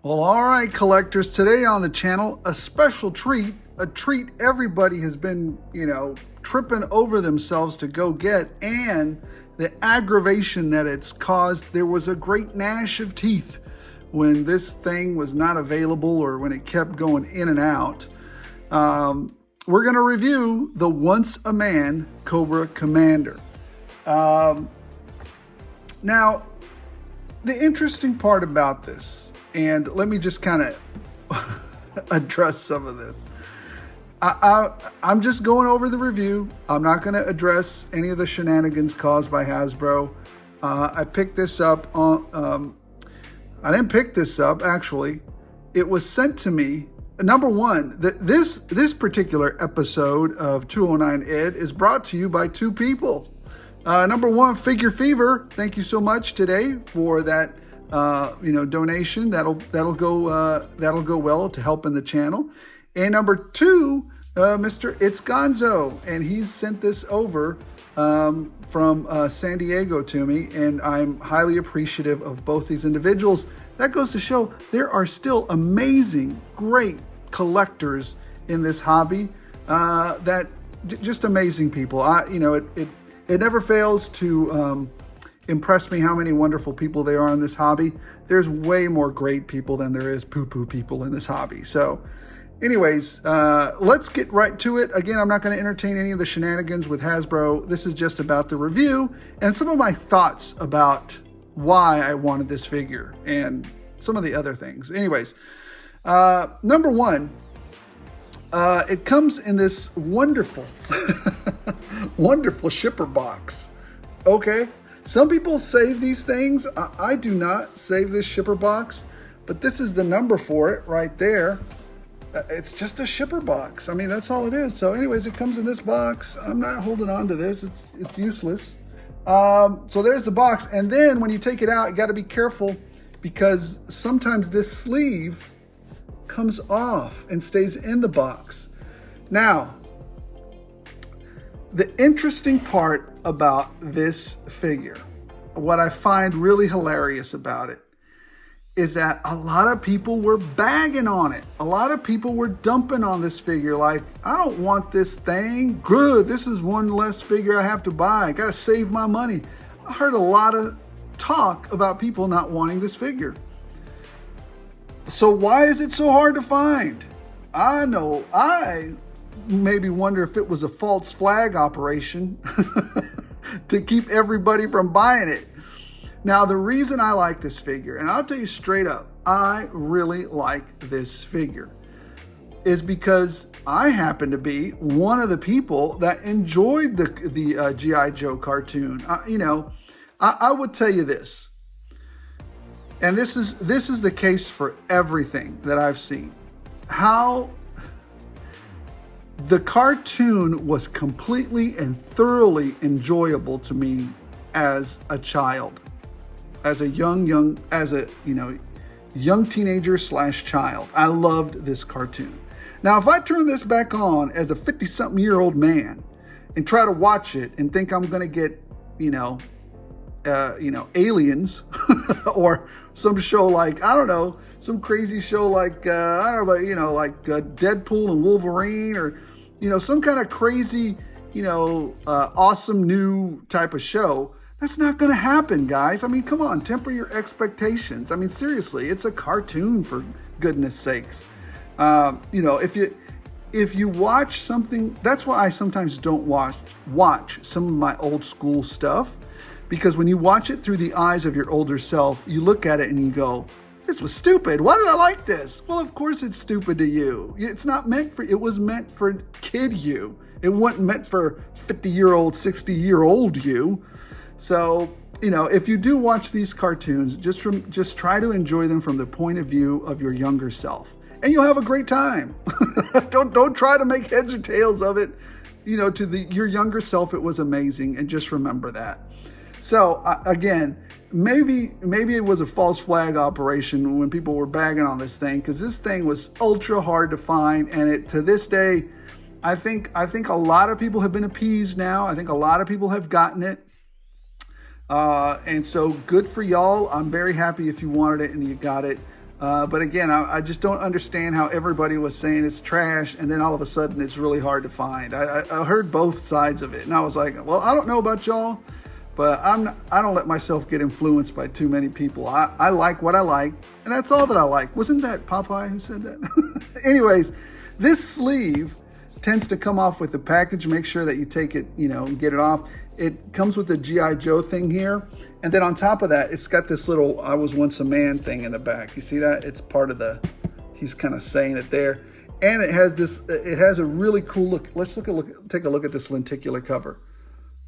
Well, all right, collectors, today on the channel, a special treat, a treat everybody has been, tripping over themselves to go get, and the aggravation that it's caused. There was a great gnash of teeth when this thing was not available or when it kept going in and out. We're going to review the Once a Man Cobra Commander. Now, the interesting part about this, and let me just kind of address some of this. I'm just going over the review. I'm not going to address any of the shenanigans caused by Hasbro. I picked this up on, I didn't pick this up, actually. It was sent to me. Number one, this particular episode of 209 Ed is brought to you by two people. Number one, Figure Fever. Thank you so much today for that, donation. That'll go well to helping the channel. And number two, Mr. It's Gonzo, and he's sent this over from San Diego to me, and I'm highly appreciative of both these individuals. That goes to show there are still amazing, great collectors in this hobby. Just amazing people. It never fails to impress me how many wonderful people there are in this hobby. There's way more great people than there is poo-poo people in this hobby. So anyways, let's get right to it. Again, I'm not going to entertain any of the shenanigans with Hasbro. This is just about the review and some of my thoughts about why I wanted this figure and some of the other things. Anyways, number one, it comes in this wonderful, wonderful shipper box. Okay, some people save these things. I do not save this shipper box, but this is the number for it right there. It's just a shipper box. I mean, that's all it is. So anyways, it comes in this box. I'm not holding on to this. It's useless. So there's the box. And then when you take it out, you got to be careful because sometimes this sleeve comes off and stays in the box. Now, the interesting part about this figure, what I find really hilarious about it, is that a lot of people were bagging on it. A lot of people were dumping on this figure like, I don't want this thing. Good, this is one less figure I have to buy. I gotta save my money. I heard a lot of talk about people not wanting this figure. So why is it so hard to find? I know, I maybe wonder if it was a false flag operation to keep everybody from buying it. Now, the reason I like this figure, and I'll tell you straight up, I really like this figure, is because I happen to be one of the people that enjoyed the G.I. Joe cartoon. I would tell you this, and this is the case for everything that I've seen, how the cartoon was completely and thoroughly enjoyable to me as a child. As a young teenager / child. I loved this cartoon. Now, if I turn this back on as a 50-something-year-old man and try to watch it and think I'm going to get, Aliens or some show like, I don't know, some crazy show like, I don't know, like Deadpool and Wolverine or, some kind of crazy, awesome new type of show, that's not going to happen, guys. I mean, come on, temper your expectations. I mean, seriously, it's a cartoon, for goodness sakes. If you watch something, that's why I sometimes don't watch some of my old school stuff, because when you watch it through the eyes of your older self, you look at it and you go, this was stupid. Why did I like this? Well, of course it's stupid to you. It's not meant for, it was meant for kid you. It wasn't meant for 50-year-old, 60-year-old you. So, if you do watch these cartoons, just try to enjoy them from the point of view of your younger self, and you'll have a great time. Don't try to make heads or tails of it. To your younger self, it was amazing, and just remember that. So again, maybe it was a false flag operation when people were bagging on this thing, because this thing was ultra hard to find, and to this day, I think a lot of people have been appeased now. I think a lot of people have gotten it. And so good for y'all. I'm very happy if you wanted it and you got it. But again, I just don't understand how everybody was saying it's trash, and then all of a sudden it's really hard to find. I heard both sides of it, and I was like, well, I don't know about y'all, but I don't let myself get influenced by too many people. I like what I like, and that's all that I like. Wasn't that Popeye who said that? Anyways, this sleeve tends to come off with the package. Make sure that you take it, and get it off. It comes with the G.I. Joe thing here. And then on top of that, it's got this little "I was once a man" thing in the back. You see that? It's part of he's kind of saying it there. And it has a really cool look. Let's take a look at this lenticular cover.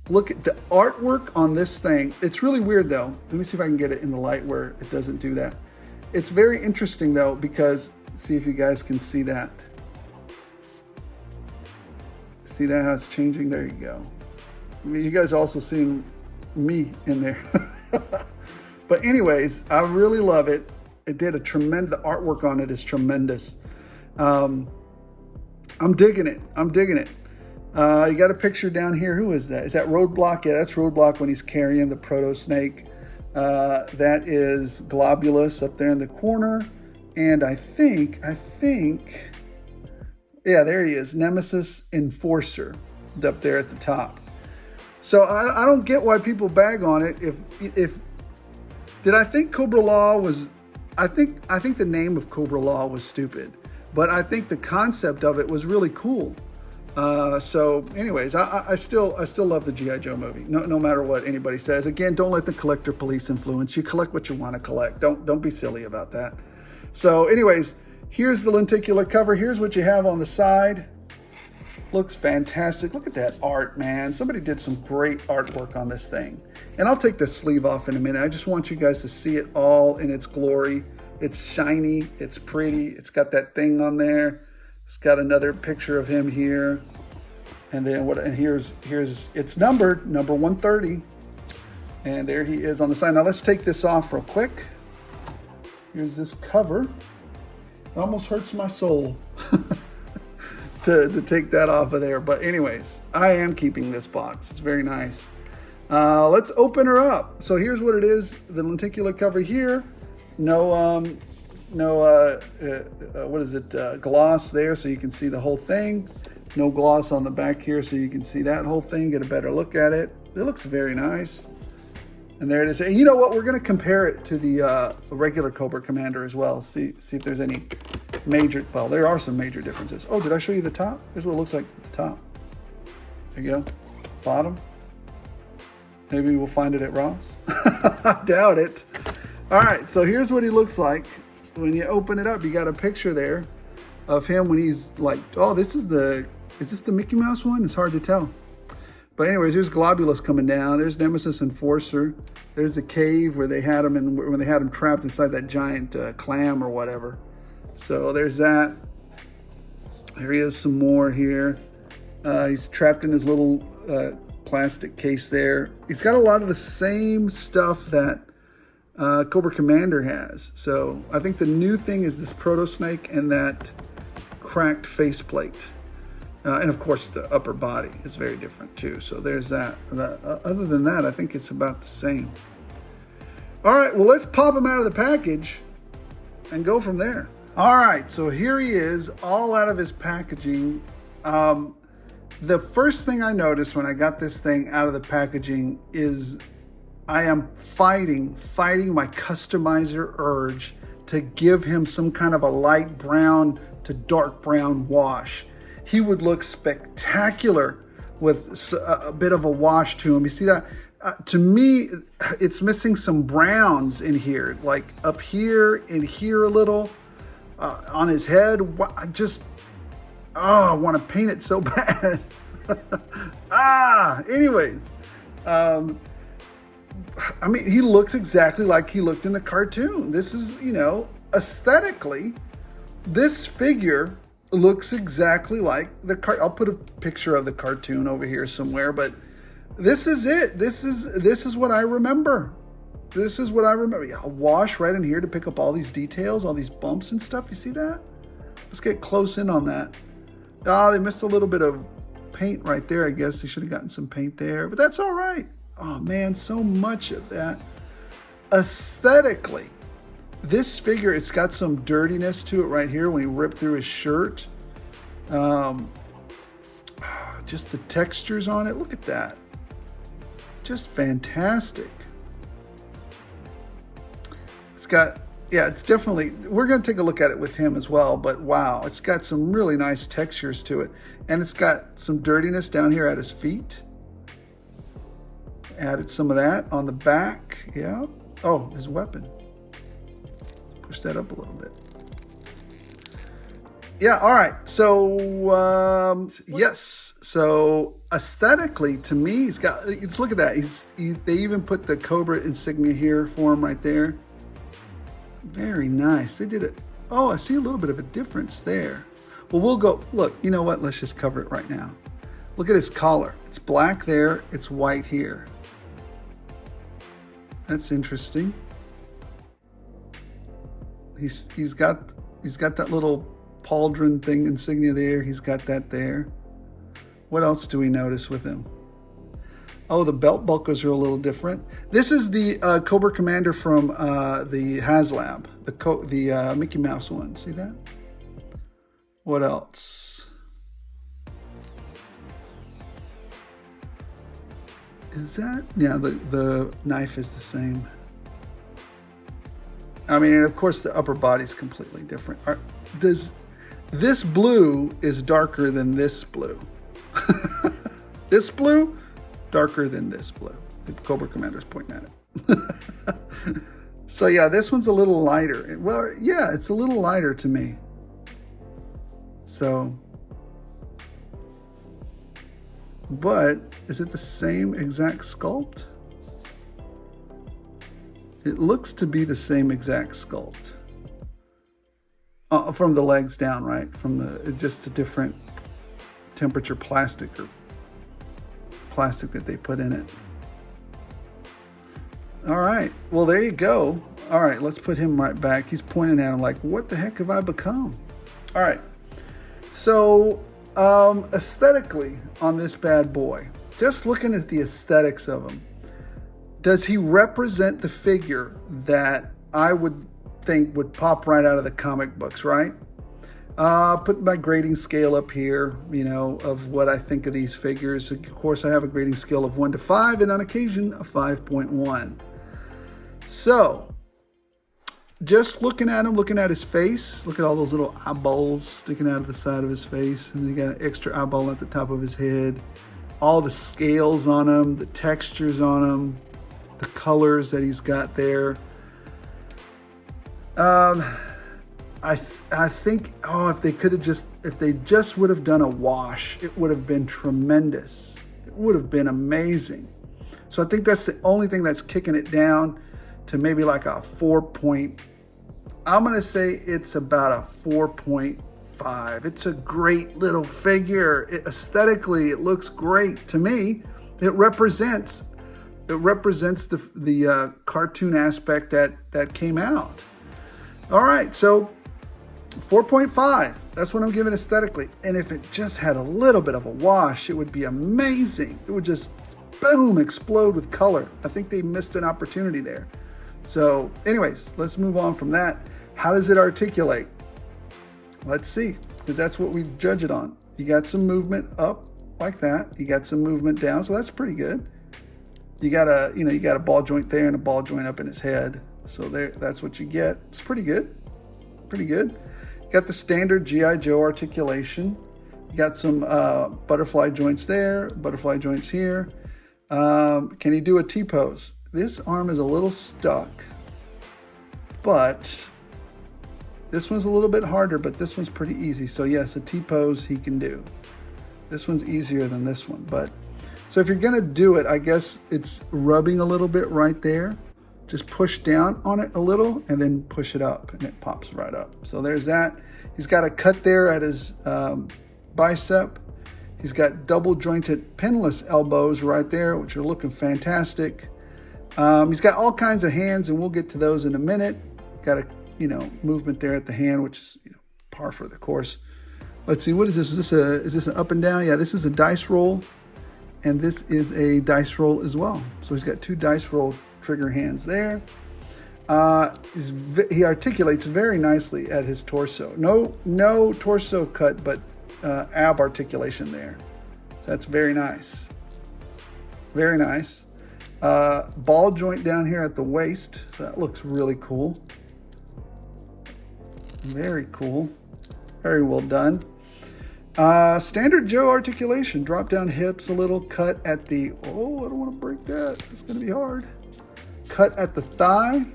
Look at the artwork on this thing. It's really weird though. Let me see if I can get it in the light where it doesn't do that. It's very interesting though, because see if you guys can see that. See that, how it's changing? There you go. I mean, you guys also seen me in there. But anyways, I really love it. It did the artwork on it is tremendous. I'm digging it. You got a picture down here. Who is that? Is that Roadblock? Yeah, that's Roadblock when he's carrying the proto snake. That is Globulus up there in the corner. And I think, yeah, there he is. Nemesis Enforcer up there at the top. So I don't get why people bag on it. Did I think Cobra Law was, I think the name of Cobra Law was stupid, but I think the concept of it was really cool. So anyways, I still love the G.I. Joe movie, no matter what anybody says. Again, don't let the collector police influence you. Collect what you want to collect. Don't be silly about that. So anyways, here's the lenticular cover. Here's what you have on the side. Looks fantastic. Look at that art, man. Somebody did some great artwork on this thing. And I'll take the sleeve off in a minute. I just want you guys to see it all in its glory. It's shiny, it's pretty, it's got that thing on there. It's got another picture of him here. And then here's it's numbered, number 130. And there he is on the side. Now let's take this off real quick. Here's this cover. It almost hurts my soul to take that off of there. But anyways, I am keeping this box. It's very nice. Let's open her up. So here's what it is. The lenticular cover here. No, what is it? Gloss there, so you can see the whole thing. No gloss on the back here, so you can see that whole thing, get a better look at it. It looks very nice. And there it is. And you know what? We're going to compare it to the regular Cobra Commander as well. See if there's any major, well, there are some major differences. Oh, did I show you the top? Here's what it looks like at the top. There you go. Bottom. Maybe we'll find it at Ross. I doubt it. All right, so here's what he looks like. When you open it up, you got a picture there of him when he's like, oh, is this the Mickey Mouse one? It's hard to tell. But anyways, here's Globulus coming down. There's Nemesis Enforcer. There's the cave where they had him when they had him trapped inside that giant clam or whatever. So there's that. There he is some more here. He's trapped in his little plastic case there. He's got a lot of the same stuff that Cobra Commander has. So I think the new thing is this proto snake and that cracked faceplate. And of course the upper body is very different too. So there's that. Other than that, I think it's about the same. All right, well, let's pop him out of the package and go from there. All right, so here he is, all out of his packaging. The first thing I noticed when I got this thing out of the packaging is I am fighting my customizer urge to give him some kind of a light brown to dark brown wash. He would look spectacular with a bit of a wash to him. You see that? To me, it's missing some browns in here, like up here and here a little. On his head, I want to paint it so bad. Anyways, I mean, he looks exactly like he looked in the cartoon. This is, aesthetically, this figure looks exactly like I'll put a picture of the cartoon over here somewhere, but this is it. This is what I remember. This is what I remember. Yeah, a wash right in here to pick up all these details, all these bumps and stuff. You see that? Let's get close in on that. They missed a little bit of paint right there. I guess they should have gotten some paint there, but that's all right. Oh man, so much of that. Aesthetically, This figure, it's got some dirtiness to it right here when he ripped through his shirt. Just the textures on it, look at that. Just fantastic. It's got, yeah, it's definitely, we're going to take a look at it with him as well, but wow, it's got some really nice textures to it. And it's got some dirtiness down here at his feet. Added some of that on the back, yeah. Oh, his weapon. Push that up a little bit. Yeah, all right. So, yes. So, aesthetically, to me, he's got, look at that. They even put the Cobra insignia here for him right there. Very nice. They did it. Oh, I see a little bit of a difference there. Well, we'll go, look, you know what? Let's just cover it right now. Look at his collar. It's black there. It's white here. That's interesting. He's got that little pauldron thing insignia there. He's got that there. What else do we notice with him? Oh, the belt buckles are a little different. This is the Cobra Commander from the HasLab, the Mickey Mouse one. See that? What else? Is that? Yeah, the knife is the same. I mean, of course, the upper body is completely different. This blue is darker than this blue. This blue, darker than this blue. The Cobra Commander's pointing at it. So yeah, this one's a little lighter. Well, yeah, it's a little lighter to me. So, but is it the same exact sculpt? It looks to be the same exact sculpt. From the legs down, right? From the, just a different temperature plastic or plastic that they put in it. All right, well, there you go. All right, let's put him right back. He's pointing at him like, what the heck have I become? All right, so aesthetically on this bad boy, just looking at the aesthetics of him, does he represent the figure that I would think would pop right out of the comic books, right? Put my grading scale up here, you know, of what I think of these figures. Of course, I have a grading scale of 1 to 5, and on occasion, a 5.1. So, just looking at him, looking at his face, look at all those little eyeballs sticking out of the side of his face, and he got an extra eyeball at the top of his head. All the scales on him, the textures on him, the colors that he's got there. I think, oh, if they just would have done a wash, it would have been tremendous. It would have been amazing. So I think that's the only thing that's kicking it down to maybe like a 4 point. I'm going to say it's about a 4.5. It's a great little figure. Aesthetically, it looks great to me. It represents the cartoon aspect that came out. All right, so 4.5. That's what I'm giving aesthetically. And if it just had a little bit of a wash, it would be amazing. It would just, boom, explode with color. I think they missed an opportunity there. So anyways, let's move on from that. How does it articulate? Let's see, because that's what we judge it on. You got some movement up like that. You got some movement down, so that's pretty good. You got a ball joint there and a ball joint up in his head. So there, that's what you get. It's pretty good. Pretty good. You got the standard G.I. Joe articulation. You got some butterfly joints there, butterfly joints here. Can he do a T-pose? This arm is a little stuck, but this one's a little bit harder, but this one's pretty easy. So yes, a T-pose he can do. This one's easier than this one, but so if you're gonna do it, I guess it's rubbing a little bit right there. Just push down on it a little and then push it up and it pops right up. So there's that. He's got a cut there at his bicep. He's got double jointed pinless elbows right there, which are looking fantastic. He's got all kinds of hands, and we'll get to those in a minute. Got a movement there at the hand, which is par for the course. Let's see, what is this? Is this an up and down? Yeah, this is a dice roll, and this is a dice roll as well. So he's got two dice roll trigger hands there. He articulates very nicely at his torso. No torso cut, but ab articulation there. So that's very nice. Very nice. Ball joint down here at the waist. So that looks really cool. Very cool. Very well done. Standard Joe articulation. Drop down hips a little. Cut at the... Oh, I don't want to break that. It's going to be hard. Cut at the thigh.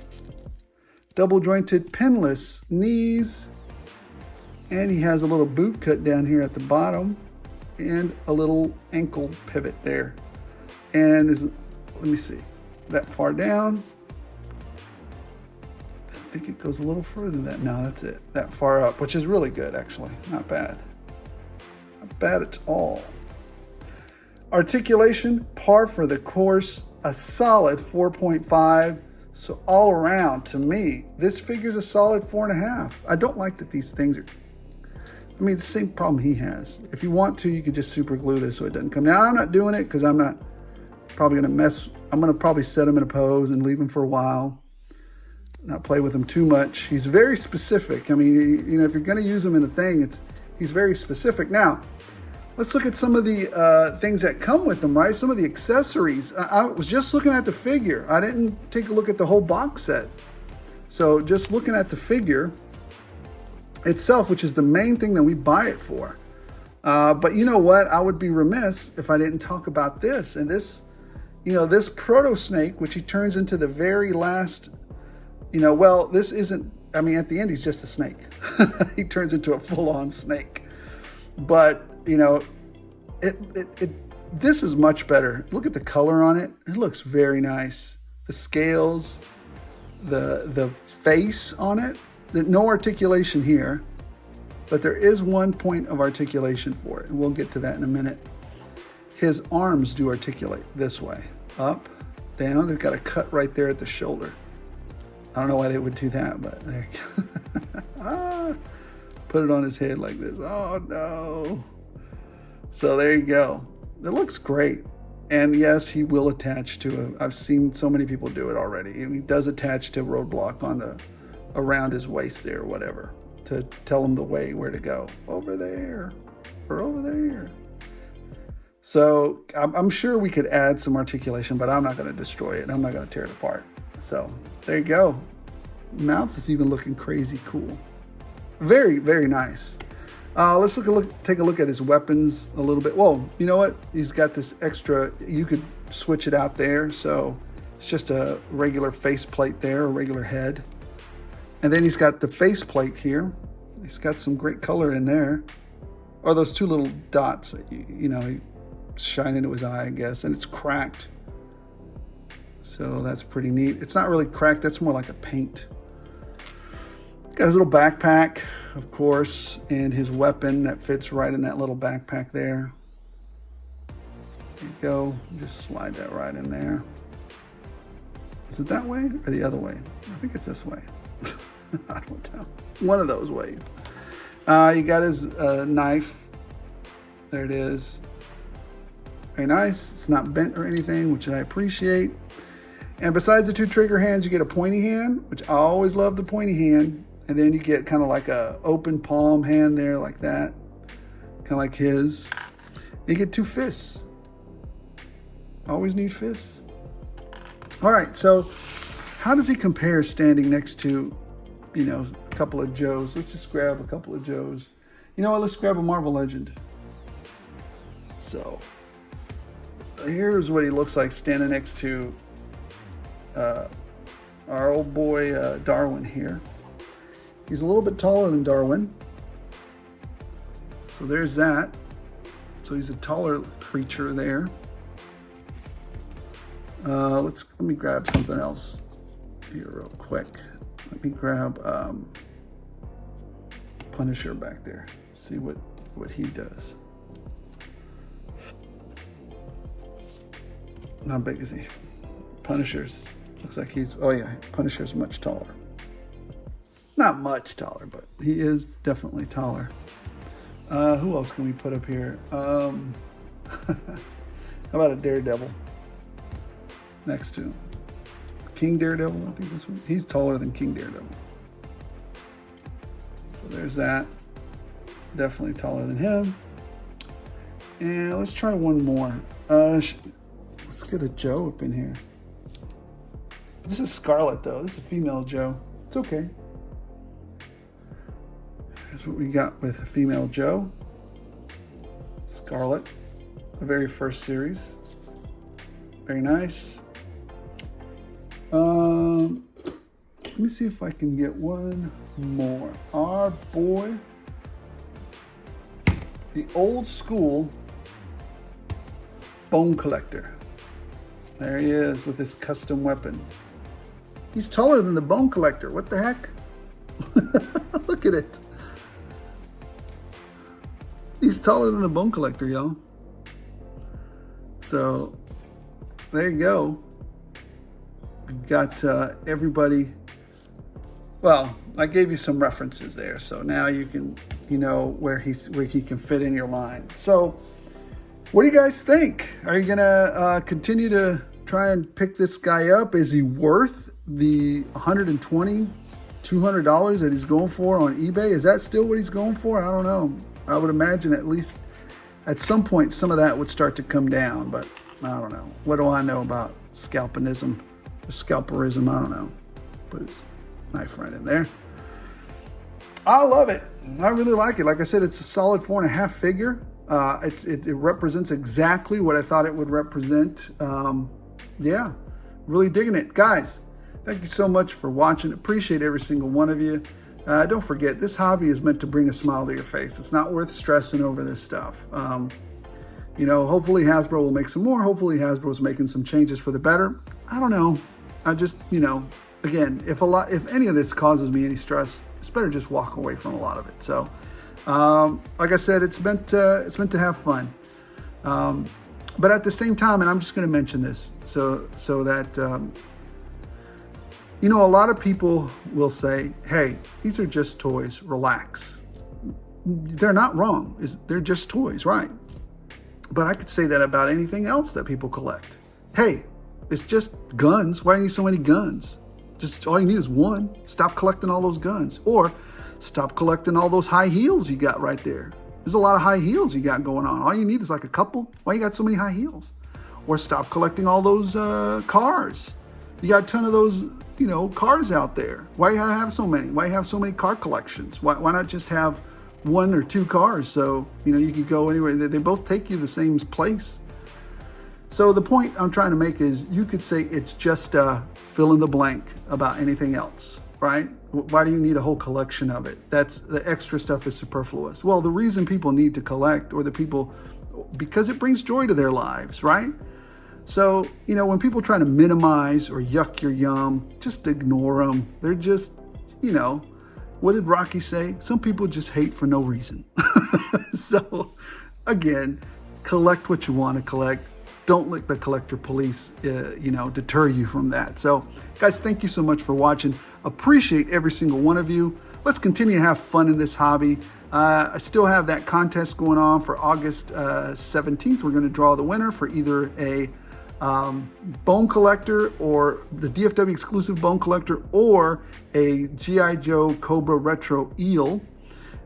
Double jointed pinless knees. And he has a little boot cut down here at the bottom. And a little ankle pivot there. And let me see. That far down. I think it goes a little further than that. No, that's it. That far up, which is really good, actually. Not bad. Not bad at all. Articulation, par for the course, a solid 4.5. So all around, to me, this figure's a solid 4.5. I don't like that these things are... I mean, the same problem he has. If you want to, you could just super glue this so it doesn't come. Now, I'm not doing it because I'm not probably going to mess... I'm going to probably set him in a pose and leave him for a while. Not play with him too much. He's very specific. I mean, you know, if you're going to use him in a thing, he's very specific. Now, let's look at some of the things that come with him, right? Some of the accessories. I was just looking at the figure. I didn't take a look at the whole box set. So just looking at the figure itself, which is the main thing that we buy it for. But you know what? I would be remiss if I didn't talk about this. And this, you know, this proto snake, which he turns into the very last... You know, well, this isn't, I mean, at the end, he's just a snake. He turns into a full-on snake. But, you know, this is much better. Look at the color on it. It looks very nice. The scales, the face on it. No articulation here, but there is one point of articulation for it, and we'll get to that in a minute. His arms do articulate this way. Up, down. They've got a cut right there at the shoulder. I don't know why they would do that, but there you go. Put it on his head like this. Oh, no. So there you go. It looks great. And yes, he will attach to I've seen so many people do it already. And he does attach to roadblock on around his waist there or whatever to tell him the way where to go. Over there or over there. So I'm sure we could add some articulation, but I'm not going to destroy it. I'm not going to tear it apart. So there you go. Mouth is even looking crazy cool. Very, very nice. Let's take a look at his weapons a little bit. Whoa, you know what? He's got this extra, you could switch it out there. So it's just a regular face plate there, a regular head. And then he's got the face plate here. He's got some great color in there. Or those two little dots that, you know, shine into his eye, I guess. And it's cracked. So that's pretty neat. It's not really cracked. That's more like a paint. Got his little backpack, of course, and his weapon that fits right in that little backpack there. There you go. Just slide that right in there. Is it that way or the other way? I think it's this way. I don't know. One of those ways. You got his knife. There it is. Very nice. It's not bent or anything, which I appreciate. And besides the two trigger hands, you get a pointy hand, which I always love the pointy hand. And then you get kind of like a open palm hand there like that. Kind of like his. You get two fists. Always need fists. All right, so how does he compare standing next to, you know, a couple of Joes? Let's just grab a couple of Joes. You know what? Let's grab a Marvel Legend. So here's what he looks like standing next to our old boy Darwin here. He's a little bit taller than Darwin. So there's that. So he's a taller creature there. Let me grab something else here real quick. Let me grab Punisher back there. See what he does. How big is he? Punisher's looks like he's, oh yeah, Punisher's much taller. Not much taller, but he is definitely taller. Who else can we put up here? How about a Daredevil next to him? King Daredevil, I think this one. He's taller than King Daredevil. So there's that. Definitely taller than him. And let's try one more. Let's get a Joe up in here. This is Scarlet, though. This is a female Joe. It's okay. Here's what we got with a female Joe. Scarlet, the very first series. Very nice. Let me see if I can get one more. Our boy, the old school Bone Collector. There he is with his custom weapon. He's taller than the Bone Collector. What the heck? Look at it. He's taller than the Bone Collector, y'all. So there you go. We've got everybody. Well, I gave you some references there, so now you know where he can fit in your line. So what do you guys think? Are you gonna continue to try and pick this guy up? Is he worth the $120, $200 that he's going for on eBay? Is that still what he's going for? I don't know. I would imagine at least at some point some of that would start to come down, but I don't know. What do I know about scalpinism or scalperism? I don't know. Put his knife right in there. I love it. I really like it. Like I said, it's a solid 4.5 figure. It represents exactly what I thought it would represent. Yeah, really digging it. Guys, thank you so much for watching. Appreciate every single one of you. Don't forget, this hobby is meant to bring a smile to your face. It's not worth stressing over this stuff. You know, hopefully Hasbro will make some more. Hopefully Hasbro is making some changes for the better. I don't know. I just, you know, again, if any of this causes me any stress, it's better just walk away from a lot of it. So, like I said, it's meant to have fun. But at the same time, and I'm just going to mention this so that, you know, a lot of people will say, hey, these are just toys, relax. They're not wrong. They're just toys, right? But I could say that about anything else that people collect. Hey, it's just guns. Why do you need so many guns? Just all you need is one. Stop collecting all those guns. Or stop collecting all those high heels you got right there. There's a lot of high heels you got going on. All you need is like a couple. Why you got so many high heels? Or stop collecting all those cars. You got a ton of those, you know, cars out there. Why you gotta have so many? Why you have so many car collections? Why not just have 1 or 2 cars so, you know, you could go anywhere. They both take you the same place. So the point I'm trying to make is you could say it's just fill in the blank about anything else, right? Why do you need a whole collection of it? That's the extra stuff is superfluous. Well, the reason people need to collect because it brings joy to their lives, right? So, you know, when people try to minimize or yuck your yum, just ignore them. They're just, you know, what did Rocky say? Some people just hate for no reason. So, again, collect what you want to collect. Don't let the collector police, you know, deter you from that. So, guys, thank you so much for watching. Appreciate every single one of you. Let's continue to have fun in this hobby. I still have that contest going on for August 17th. We're going to draw the winner for either a Bone Collector or the DFW exclusive Bone Collector or a G.I. Joe Cobra Retro Eel.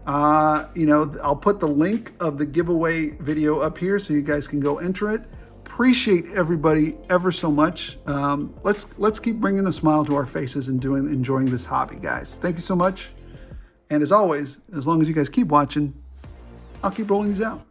You know, I'll put the link of the giveaway video up here so you guys can go enter it. Appreciate everybody ever so much. Let's keep bringing a smile to our faces and enjoying this hobby, guys. Thank you so much. And as always, as long as you guys keep watching, I'll keep rolling these out.